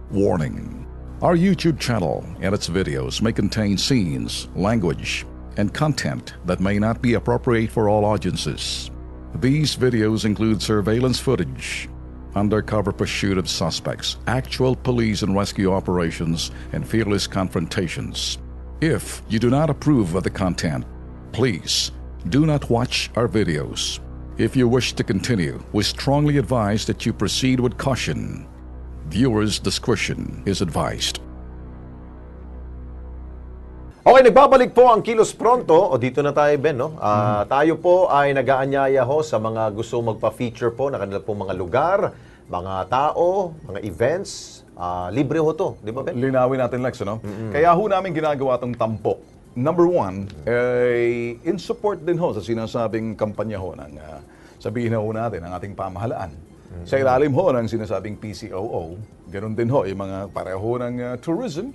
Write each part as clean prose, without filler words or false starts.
Warning. Our YouTube channel and its videos may contain scenes, language, and content that may not be appropriate for all audiences. These videos include surveillance footage, undercover pursuit of suspects, actual police and rescue operations, and fearless confrontations. If you do not approve of the content, please do not watch our videos. If you wish to continue, we strongly advise that you proceed with caution. Viewers' discretion is advised. Okay, nagbabalik po ang Kilos Pronto. O dito na tayo, Ben, no? Tayo po ay nag-aanyaya ho sa mga gusto magpa-feature po na kanila po mga lugar, mga tao, mga events. Libre ho to, di ba, Ben? Linawin natin, Lex, no? Kaya ho namin ginagawa itong tampok. Number one, in support din ho sa sinasabing kampanya ho ng, sabihin ho natin, ang ating pamahalaan. Sa ilalim ho ng sinasabing PCOO, ganun din ho, yung mga pareho ng tourism.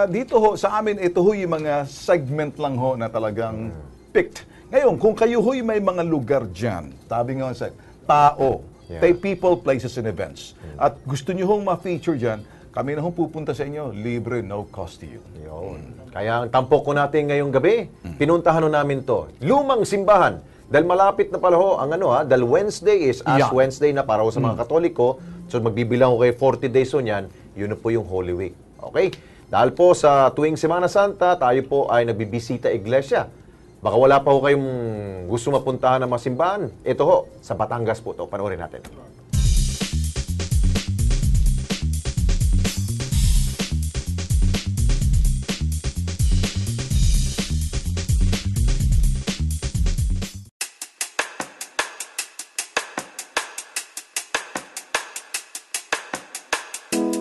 Dito ho, sa amin, ito ho yung mga segment lang ho na talagang picked. Ngayon, kung kayo ho may mga lugar dyan, sabi nga sa tao, people, places, and events, at gusto nyo hong ma-feature dyan, kami na hong pupunta sa inyo, libre, no cost to you. Yun. Kaya ang tampok ko natin ngayong gabi, pinuntahan ho namin to. Lumang simbahan. Dahil malapit na pala ho, ang dahil Wednesday is Ash Wednesday na para ho sa mga Katoliko. So magbibilang ko kayo 40 days ho niyan, yun na po yung Holy Week. Okay? Dahil po sa tuwing Semana Santa, tayo po ay nagbibisita iglesia. Baka wala pa ho kayong gusto mapuntahan ng mga simbahan. Ito ho, sa Batangas po to. Panoorin natin.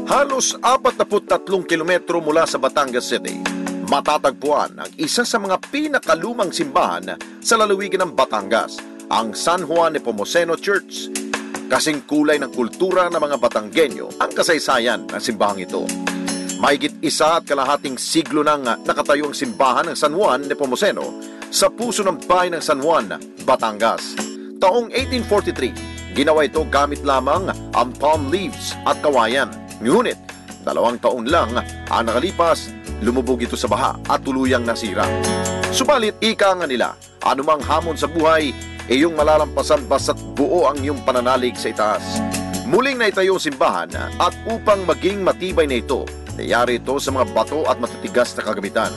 Halos 43 kilometro mula sa Batangas City, matatagpuan ang isa sa mga pinakalumang simbahan sa lalawigan ng Batangas, ang San Juan Nepomuceno Church. Kasing kulay ng kultura ng mga Batanggenyo ang kasaysayan ng simbahang ito. Mahigit 1.5 siglo nang nakatayo ang simbahan ng San Juan Nepomuceno sa puso ng bayan ng San Juan, Batangas. Taong 1843, ginawa ito gamit lamang ang palm leaves at kawayan. Ngunit, 2 taon lang ang nakalipas, lumubog ito sa baha at tuluyang nasira. Subalit, ika nga nila, anumang hamon sa buhay, iyong malalampasan basta't buo ang iyong pananalig sa itaas. Muling naitayo ang simbahan at upang maging matibay na ito, nayari ito sa mga bato at matitigas na kagamitan.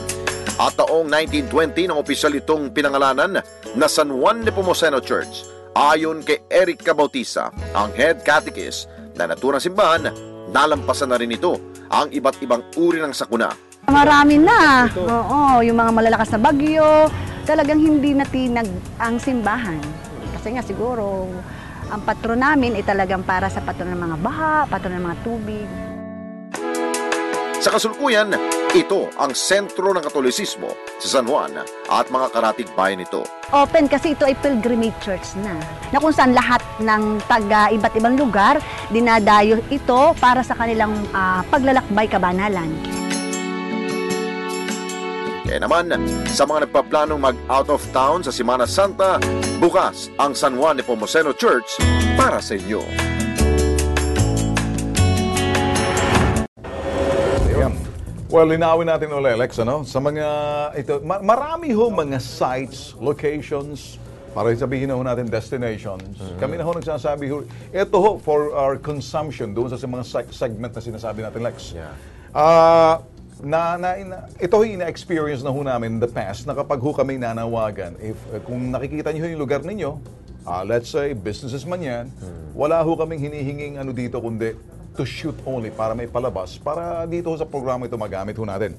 At taong 1920 nang opisyal itong pinangalanan na San Juan Nepomuceno Church. Ayon kay Eric Cabautisa, ang head catechist na naturang simbahan, nalampasan na rin ito ang iba't ibang uri ng sakuna. Marami na. Oo, yung mga malalakas na bagyo, talagang hindi natinag ang simbahan. Kasi nga siguro, ang patron namin ay talagang para sa patron ng mga baha, patron ng mga tubig. Sa kasalukuyan, ito ang sentro ng Katolisismo sa San Juan at mga karatig bayan nito. Open kasi ito ay pilgrimage church na kung saan lahat ng taga iba't ibang lugar dinadayo ito para sa kanilang paglalakbay kabanalan. Kaya naman, sa mga nagpaplanong mag-out of town sa Semana Santa, bukas ang San Juan Nepomuceno Church para sa inyo. Well, linawin natin ulit, Lex, ano? Sa mga, ito, marami ho mga sites, locations, para sabihin na ho natin destinations. Kami na ho nagsasabi ho, ito ho for our consumption, doon sa mga segment na sinasabi natin, Lex. Ito ho ina-experience na ho namin in the past, na kapag ho kami nanawagan, kung nakikita niyo yung lugar ninyo, let's say, businesses man yan, wala ho kaming hinihinging dito, kundi to shoot only para may palabas para dito sa programa ito magamit ho natin.